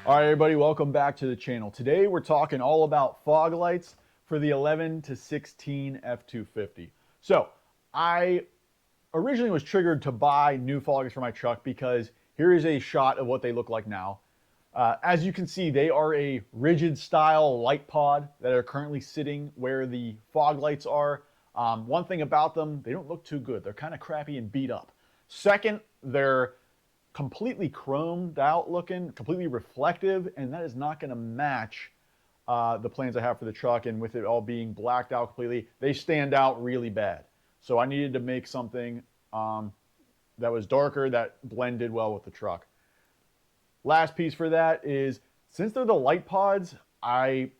All right, everybody, welcome back to the channel. Today we're talking all about fog lights for the 11 to 16 F250. So I originally was triggered to buy new fog lights for my truck because here is a shot of what they look like now. As you can see, they are a rigid style light pod that are currently sitting where the fog lights are. One thing about them, they don't look too good. They're kind of crappy and beat up. Second, they're completely chromed out looking, completely reflective, and that is not going to match the plans I have for the truck. And with it all being blacked out completely, they stand out really bad. So I needed to make something that was darker, that blended well with the truck. Last piece for that is, since they're the light pods, I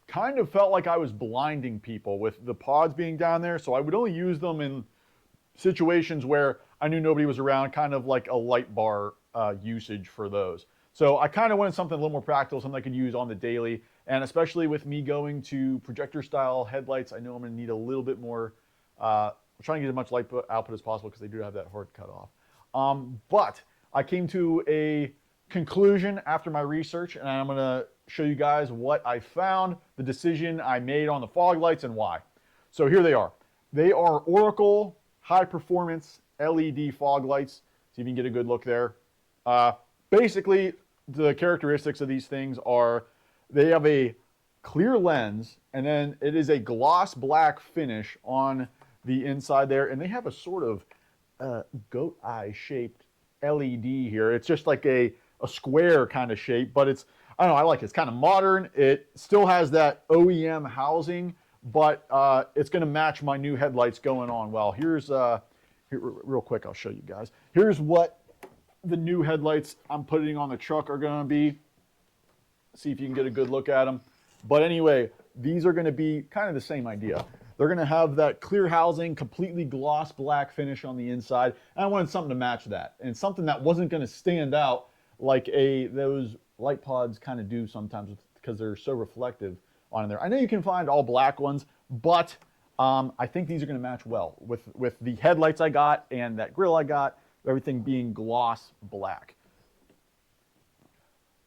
kind of felt like I was blinding people with the pods being down there. So I would only use them in situations where I knew nobody was around, kind of like a light bar usage for those. So I kind of wanted something a little more practical, something I could use on the daily. And especially with me going to projector style headlights, I know I'm going to need a little bit more. I'm trying to get as much light output as possible because they do have that hard cutoff. But I came to a conclusion after my research, and I'm going to show you guys what I found, the decision I made on the fog lights, and why. So here they are. They are Oracle high performance LED fog lights. See if you can get a good look there. Basically, the characteristics of these things are they have a clear lens, and then it is a gloss black finish on the inside there, and they have a sort of goat eye shaped LED here. It's just like a square kind of shape, but it's, I don't know, I like it. It's kind of modern. It still has that OEM housing, but it's going to match my new headlights going on well. Here's, here, real quick, I'll show you guys. Here's what the new headlights I'm putting on the truck are going to be. See if you can get a good look at them. But anyway, these are going to be kind of the same idea. They're going to have that clear housing, completely gloss black finish on the inside. And I wanted something to match that, and something that wasn't going to stand out like those light pods kind of do sometimes because they're so reflective on there. I know you can find all black ones, but I think these are going to match well with the headlights I got and that grill I got, everything being gloss black.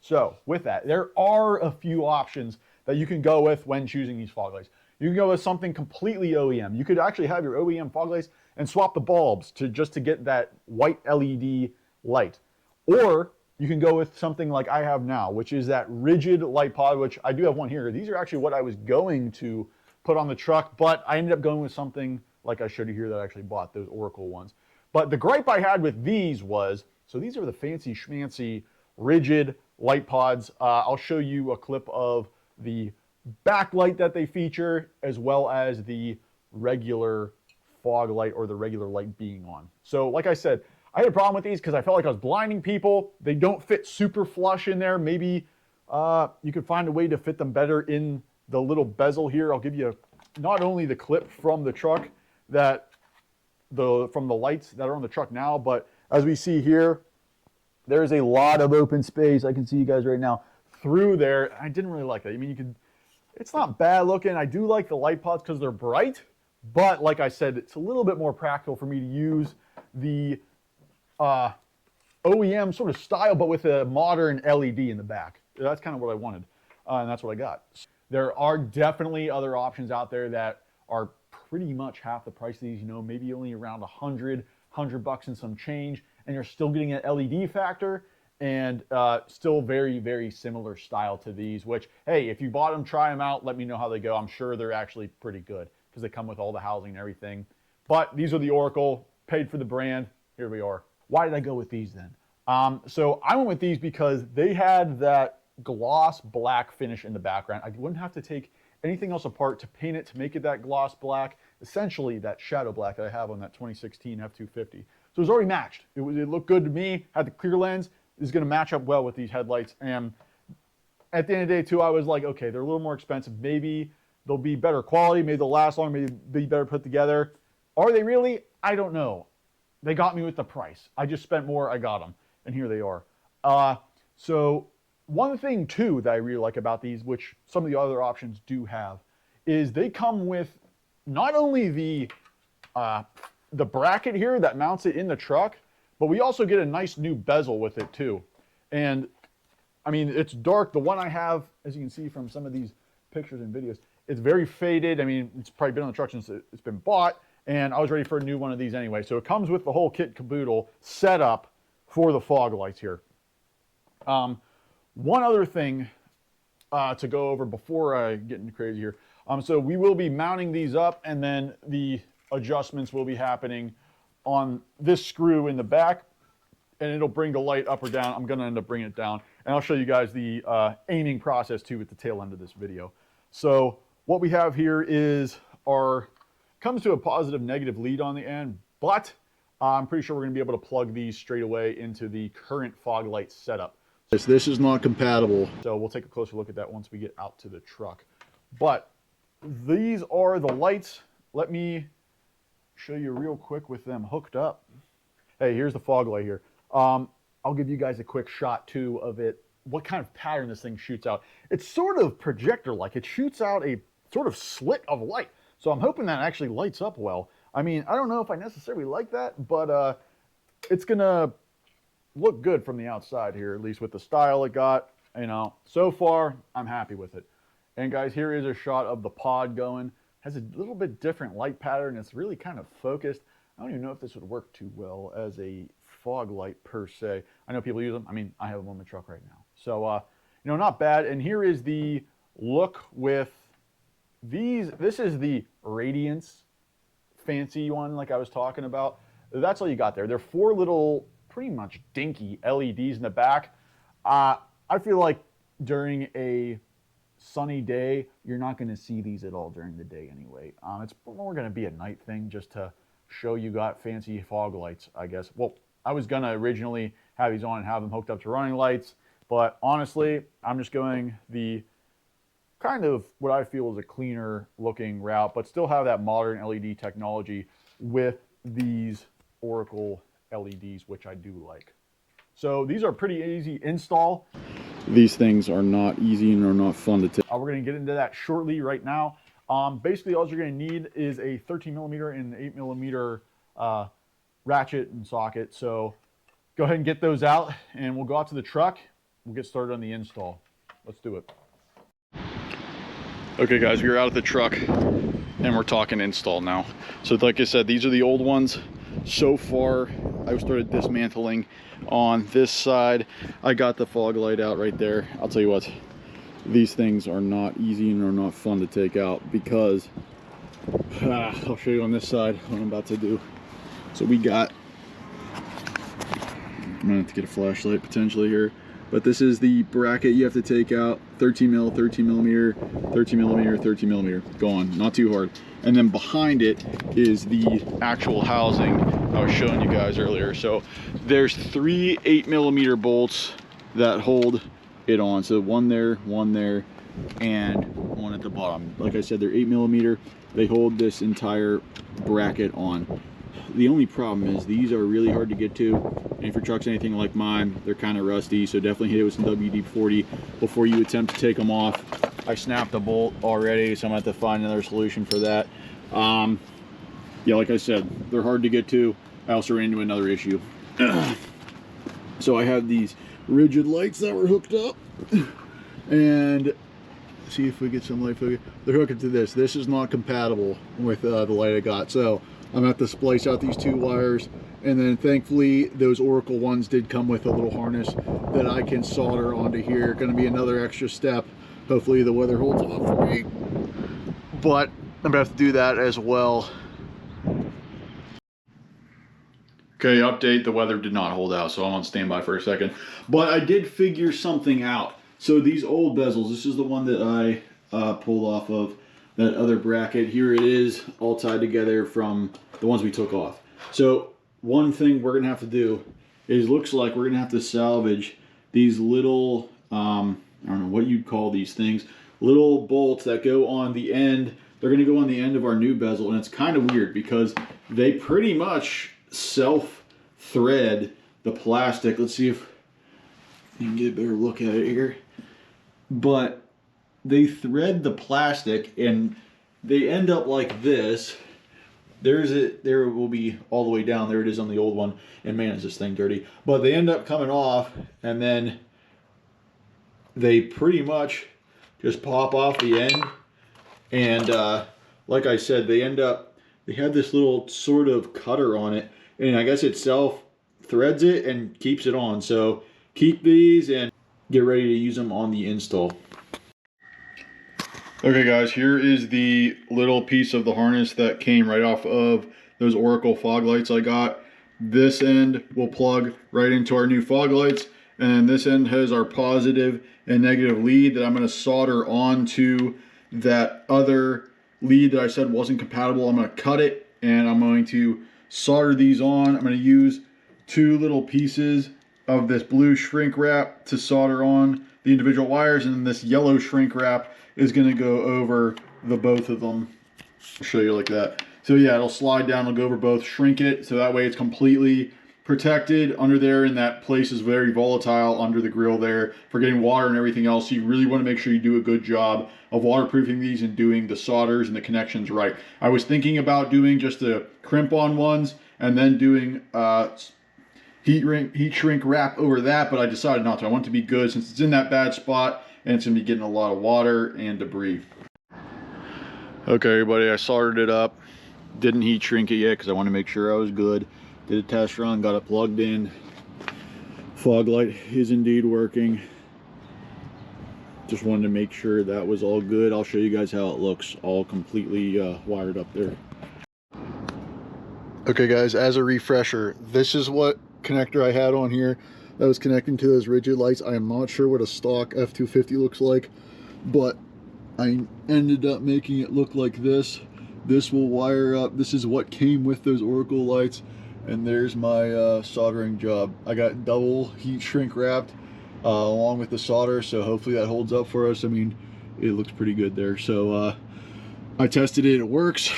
So with that, there are a few options that you can go with when choosing these fog lights. You can go with something completely OEM. You could actually have your OEM fog lights and swap the bulbs just to get that white LED light. Or you can go with something like I have now, which is that rigid light pod, which I do have one here. These are actually what I was going to put on the truck, but I ended up going with something like I showed you here that I actually bought, those Oracle ones. But the gripe I had with these was, so these are the fancy schmancy rigid light pods. I'll show you a clip of the backlight that they feature, as well as the regular fog light or the regular light being on. So like I said, I had a problem with these because I felt like I was blinding people. They don't fit super flush in there. Maybe you could find a way to fit them better in the little bezel here. I'll give you not only the clip from the truck from the lights that are on the truck now, but as we see here, there's a lot of open space. I can see you guys right now through there. I didn't really like that. I mean, it's not bad looking. I do like the light pods because they're bright, but like I said, it's a little bit more practical for me to use the OEM sort of style, but with a modern LED in the back. That's kind of what I wanted, and that's what I got. There are definitely other options out there that are pretty much half the price of these, you know, maybe only around $100 bucks and some change, and you're still getting an LED factor and still very, very similar style to these, which, hey, if you bought them, try them out, let me know how they go. I'm sure they're actually pretty good because they come with all the housing and everything. But these are the Oracle, paid for the brand. Here we are. Why did I go with these then? So I went with these because they had that gloss black finish in the background. I wouldn't have to take anything else apart to paint it to make it that gloss black, essentially that shadow black that I have on that 2016 F250. So it was already matched. It looked good to me, had the clear lens. This is going to match up well with these headlights. And at the end of the day too, I was like, okay, they're a little more expensive. Maybe they'll be better quality. Maybe they'll last longer. Maybe be better put together. Are they really? I don't know. They got me with the price. I just spent more. I got them, and here they are. So one thing too that I really like about these, which some of the other options do have, is they come with not only the bracket here that mounts it in the truck, but we also get a nice new bezel with it too. And I mean, it's dark. The one I have, as you can see from some of these pictures and videos, it's very faded. I mean, it's probably been on the truck since it's been bought, and I was ready for a new one of these anyway. So it comes with the whole kit caboodle setup for the fog lights here. One other thing to go over before I get into crazy here. So we will be mounting these up, and then the adjustments will be happening on this screw in the back, and it'll bring the light up or down. I'm going to end up bringing it down, and I'll show you guys the aiming process too at the tail end of this video. So what we have here is comes to a positive negative lead on the end, but I'm pretty sure we're going to be able to plug these straight away into the current fog light setup. This is not compatible, so we'll take a closer look at that once we get out to the truck. But these are the lights. Let me show you real quick with them hooked up. Hey, here's the fog light here. I'll give you guys a quick shot too of it, what kind of pattern this thing shoots out. It's sort of projector-like. It shoots out a sort of slit of light. So I'm hoping that actually lights up well. I mean, I don't know if I necessarily like that, but it's gonna look good from the outside here, at least with the style it got. You know, so far I'm happy with it. And guys, here is a shot of the pod going. Has a little bit different light pattern. It's really kind of focused. I don't even know if this would work too well as a fog light per se. I know people use them. I mean, I have them on my truck right now. So, you know, not bad. And here is the look with these. This is the Radiance fancy one like I was talking about. That's all you got there. They're 4 little, pretty much dinky LEDs in the back. I feel like during a sunny day, you're not going to see these at all during the day anyway. It's more going to be a night thing just to show you got fancy fog lights, I guess. Well, I was going to originally have these on and have them hooked up to running lights, but honestly, I'm just going the kind of what I feel is a cleaner looking route, but still have that modern LED technology with these Oracle LEDs, which I do like. So these are pretty easy install. These things are not easy and are not fun to take. We're going to get into that shortly right now. Basically, all you're going to need is a 13mm and 8mm ratchet and socket. So go ahead and get those out, and we'll go out to the truck. We'll get started on the install. Let's do it. Okay, guys, we're out at the truck, and we're talking install now. So like I said, these are the old ones. So far, I've started dismantling on this side. I got the fog light out right there. I'll tell you what, these things are not easy and are not fun to take out because I'll show you on this side what I'm about to do. So we got, I'm gonna have to get a flashlight potentially here, but this is the bracket you have to take out. 13mm, 13mm, 13mm, 13mm, gone, not too hard. And then behind it is the actual housing I was showing you guys earlier. So there's 3 8mm bolts that hold it on. So one there, and one at the bottom. Like I said, they're 8mm. They hold this entire bracket on. The only problem is these are really hard to get to. And if your truck's anything like mine, they're kind of rusty. So definitely hit it with some WD-40 before you attempt to take them off. I snapped the bolt already, so I'm gonna have to find another solution for that. Yeah, like I said, they're hard to get to. I also ran into another issue. So I have these rigid lights that were hooked up, and see if we get some light focus. They're hooked to this. This is not compatible with the light I got, so I'm gonna have to splice out these 2 wires. And then thankfully those Oracle ones did come with a little harness that I can solder onto here. Gonna be another extra step. Hopefully the weather holds off for me, but I'm gonna have to do that as well. Okay, update, the weather did not hold out, so I'm on standby for a second. But I did figure something out. So these old bezels, this is the one that I pulled off of that other bracket. Here it is, all tied together from the ones we took off. So one thing we're gonna have to do is, looks like we're gonna have to salvage these little I don't know what you'd call these things, little bolts that go on the end. They're going to go on the end of our new bezel, and it's kind of weird because they pretty much self-thread the plastic. Let's see if you can get a better look at it here. But they thread the plastic and they end up like this. There it will be all the way down. There it is on the old one. And man, is this thing dirty. But they end up coming off, and then they pretty much just pop off the end. And like I said, they have this little sort of cutter on it. And I guess it self-threads it and keeps it on. So keep these and get ready to use them on the install. Okay guys, here is the little piece of the harness that came right off of those Oracle fog lights I got. This end will plug right into our new fog lights, and then this end has our positive and negative lead that I'm going to solder onto that other lead that I said wasn't compatible. I'm going to cut it and I'm going to solder these on. I'm going to use 2 little pieces of this blue shrink wrap to solder on the individual wires, and this yellow shrink wrap is going to go over the both of them. I'll show you like that. So yeah, it'll slide down, it'll go over both, shrink it, so that way it's completely protected under there, and that place is very volatile under the grill there for getting water and everything else. So you really want to make sure you do a good job of waterproofing these and doing the solders and the connections right. I was thinking about doing just the crimp on ones and then doing heat shrink wrap over that, but I decided not to. I want it to be good since it's in that bad spot and it's going to be getting a lot of water and debris. Okay everybody, I soldered it up. Didn't heat shrink it yet because I want to make sure I was good. Did a test run, got it plugged in. Fog light is indeed working. Just wanted to make sure that was all good. I'll show you guys how it looks all completely wired up there. Okay guys, as a refresher, this is what connector I had on here that was connecting to those rigid lights. I am not sure what a stock F250 looks like, but I ended up making it look like this. This will wire up. This is what came with those Oracle lights, and there's my soldering job. I got double heat shrink wrapped along with the solder, so hopefully that holds up for us. I mean, it looks pretty good there. So I tested it, it works.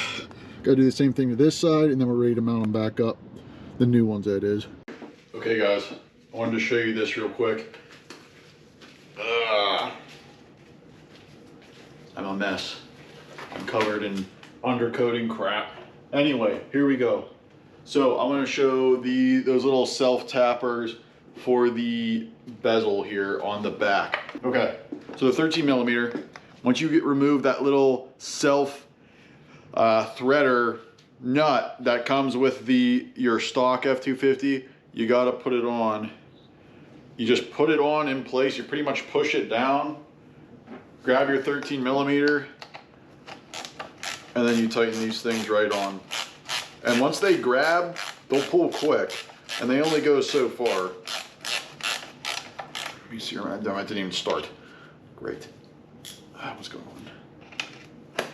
Gotta do the same thing to this side, and then we're ready to mount them back up. The new ones, that is. Okay guys, I wanted to show you this real quick. I'm a mess. I'm covered in undercoating crap. Anyway, here we go. So I'm going to show those little self tappers for the bezel here on the back. Okay, so the 13 millimeter, once you remove that little self threader nut that comes with your stock F250, you got to put it on. You just put it on in place. You pretty much push it down, grab your 13 millimeter, and then you tighten these things right on. And once they grab, they'll pull quick, and they only go so far. Let me see, that didn't even start. Great. What's going on?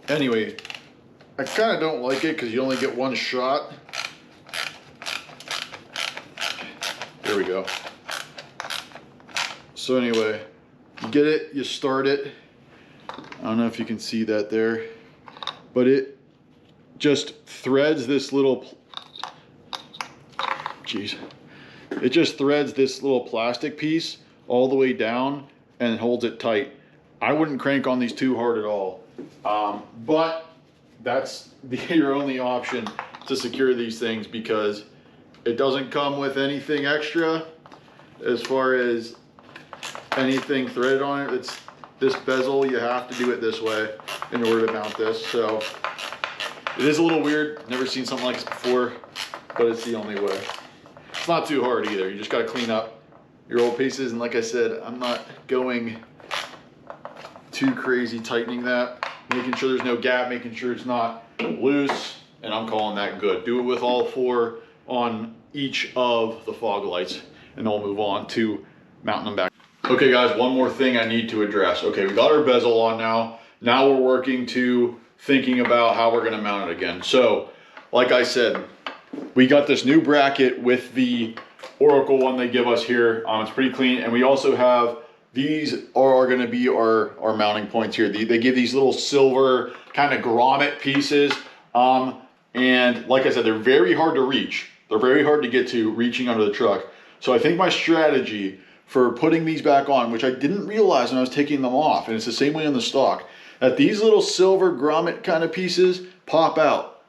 Anyway, I kind of don't like it because you only get one shot. There we go. So anyway, you get it, you start it. I don't know if you can see that there, but it just threads this little, it just threads this little plastic piece all the way down and holds it tight. I wouldn't crank on these too hard at all, but that's your only option to secure these things because it doesn't come with anything extra as far as anything threaded on it. It's this bezel, you have to do it this way in order to mount this. So it is a little weird. Never seen something like this before, but it's the only way. It's not too hard either. You just got to clean up your old pieces. And like I said, I'm not going too crazy tightening that, making sure there's no gap, making sure it's not loose, and I'm calling that good. Do it with all 4 on each of the fog lights, and then we'll move on to mounting them back. Okay guys, one more thing I need to address. Okay, we got our bezel on now. Now we're working to thinking about how we're gonna mount it again. So, like I said, we got this new bracket with the Oracle one they give us here. It's pretty clean. And we also have, these are going to be our mounting points here. They give these little silver kind of grommet pieces. And like I said, they're very hard to reach. They're very hard to get to reaching under the truck. So I think my strategy for putting these back on, which I didn't realize when I was taking them off, and it's the same way on the stock, that these little silver grommet kind of pieces pop out.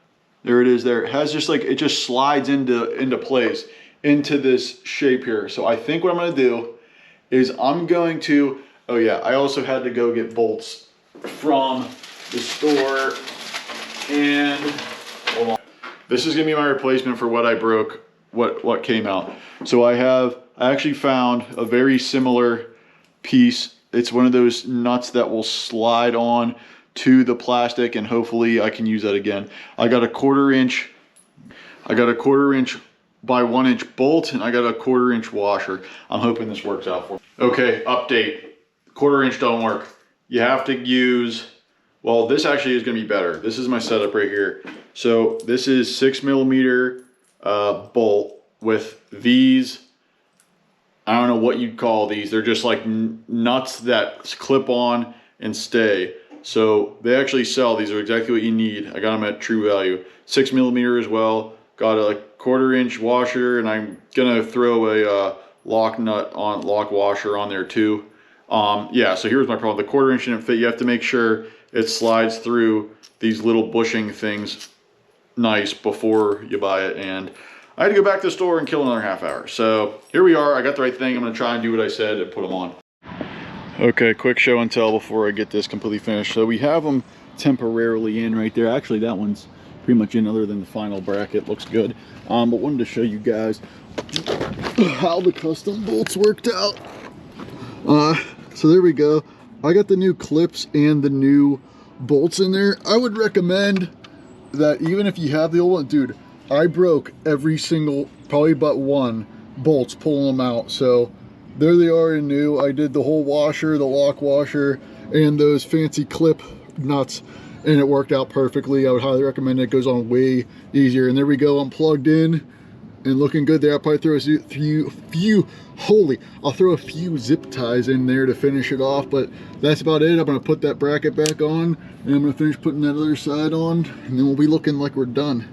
There it is there. It has just like, it just slides into place, into this shape here. So I think what I'm gonna do is I'm going to, oh yeah, I also had to go get bolts from the store, and hold on. This is gonna be my replacement for what I broke, what came out. So I actually found a very similar piece. It's one of those nuts that will slide on to the plastic, and hopefully I can use that again. I got a 1/4 inch by 1 inch bolt, and I got a 1/4 inch washer. I'm hoping this works out for me. Okay, update. 1/4 inch don't work. You have to use, well, this actually is gonna be better. This is my setup right here. So this is 6mm bolt with these, I don't know what you'd call these. They're just like nuts that clip on and stay. So they actually sell, these are exactly what you need. I got them at True Value. 6mm as well. Got a 1/4 inch washer, and I'm gonna throw a lock washer on there too. Yeah, so here's my problem. The 1/4 inch didn't fit. You have to make sure it slides through these little bushing things nice before you buy it. And I had to go back to the store and kill another half hour. So here we are. I got the right thing. I'm gonna try and do what I said and put them on. Okay, quick show and tell before I get this completely finished. So we have them temporarily in right there. Actually, that one's pretty much in other than the final bracket. Looks good. But wanted to show you guys how the custom bolts worked out. So there we go. I got the new clips and the new bolts in there. I would recommend that even if you have the old one, dude, I broke every single, probably but one, bolts pulling them out. So there they are in new. I did the whole washer, the lock washer, and those fancy clip nuts, and it worked out perfectly. I would highly recommend it. It goes on way easier. And there we go. I'm plugged in and looking good there. I'll probably throw I'll throw a few zip ties in there to finish it off, but that's about it. I'm gonna put that bracket back on, and I'm gonna finish putting that other side on, and then we'll be looking like we're done.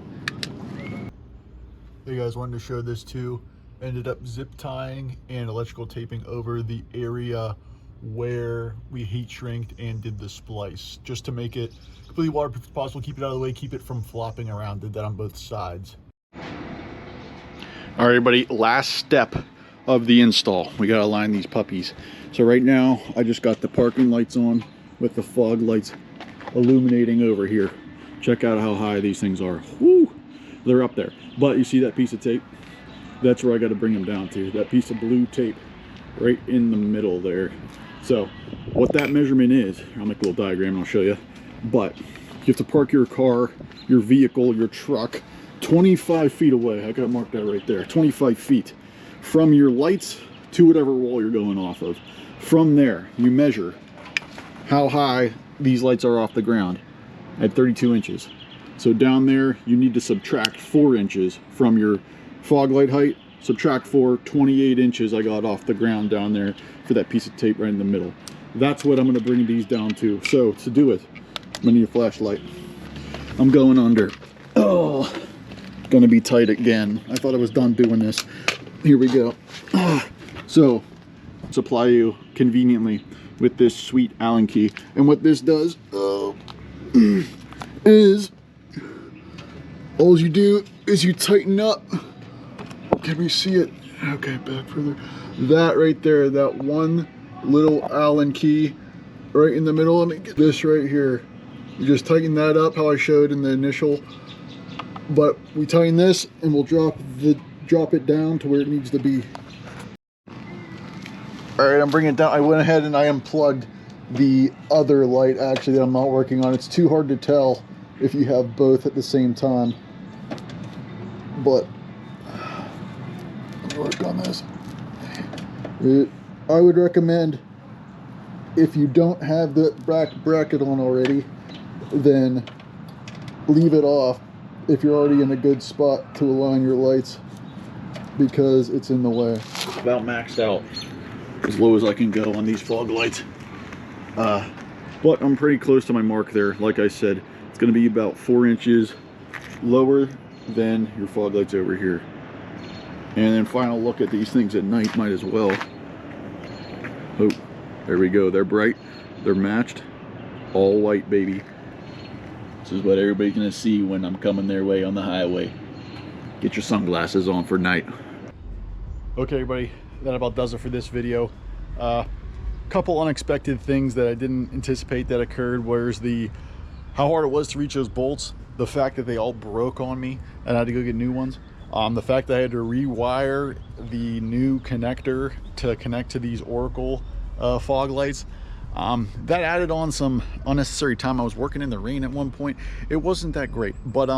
Hey guys, wanted to show this too. Ended up zip tying and electrical taping over the area where we heat shrinked and did the splice, just to make it completely waterproof as possible, keep it out of the way, keep it from flopping around. Did that on both sides. All right, everybody, last step of the install. We gotta align these puppies. So right now, I just got the parking lights on with the fog lights illuminating over here. Check out how high these things are. Woo! They're up there. But you see that piece of tape? That's where I got to bring them down to. That piece of blue tape right in the middle there. So what that measurement is, I'll make a little diagram and I'll show you. But you have to park your car, your vehicle, your truck 25 feet away. I got marked that right there. 25 feet from your lights to whatever wall you're going off of. From there, you measure how high these lights are off the ground at 32 inches. So down there, you need to subtract 4 inches from your fog light height. Subtract 4, 28 inches I got off the ground down there for that piece of tape right in the middle. That's what I'm gonna bring these down to. So to do it, I'm gonna need a flashlight. I'm going under. Oh, gonna be tight again. I thought I was done doing this. Here we go. So, supply you conveniently with this sweet Allen key. And what this does is, all you do is you tighten up. Can we see it? Okay, back further. That right there, that one little Allen key right in the middle. Let me get this right here. You just tighten that up how I showed in the initial. But we tighten this and we'll drop it down to where it needs to be. All right, I'm bringing it down. I went ahead and I unplugged the other light actually that I'm not working on. It's too hard to tell if you have both at the same time. But I'll work on this. I would recommend, if you don't have the bracket on already, then leave it off if you're already in a good spot to align your lights. because it's in the way. About maxed out, as low as I can go on these fog lights. But I'm pretty close to my mark there. Like I said, it's going to be about 4 inches lower than your fog lights over here. And then final look at these things at night, might as well. Oh, there we go. They're bright. They're matched. All white, baby. This is what everybody's going to see when I'm coming their way on the highway. Get your sunglasses on for night. Okay, everybody, that about does it for this video. Couple unexpected things that I didn't anticipate that occurred. Where's how hard it was to reach those bolts, the fact that they all broke on me and I had to go get new ones, the fact that I had to rewire the new connector to connect to these Oracle fog lights. That added on some unnecessary time. I was working in the rain at one point. It wasn't that great, but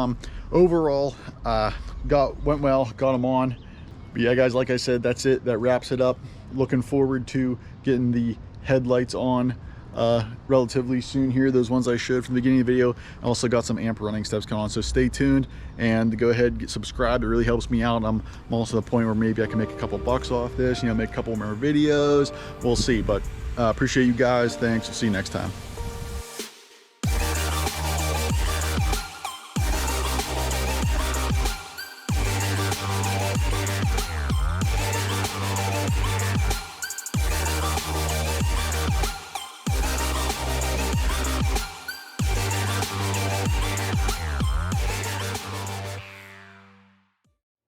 overall went well, got them on. But yeah, guys, like I said, that's it. That wraps it up. Looking forward to getting the headlights on relatively soon here. Those ones I showed from the beginning of the video. I also got some amp running steps coming on, so stay tuned and go ahead and get subscribed. It really helps me out. I'm also at the point where maybe I can make a couple bucks off this, you know, make a couple more videos. We'll see, but appreciate you guys. Thanks. See you next time.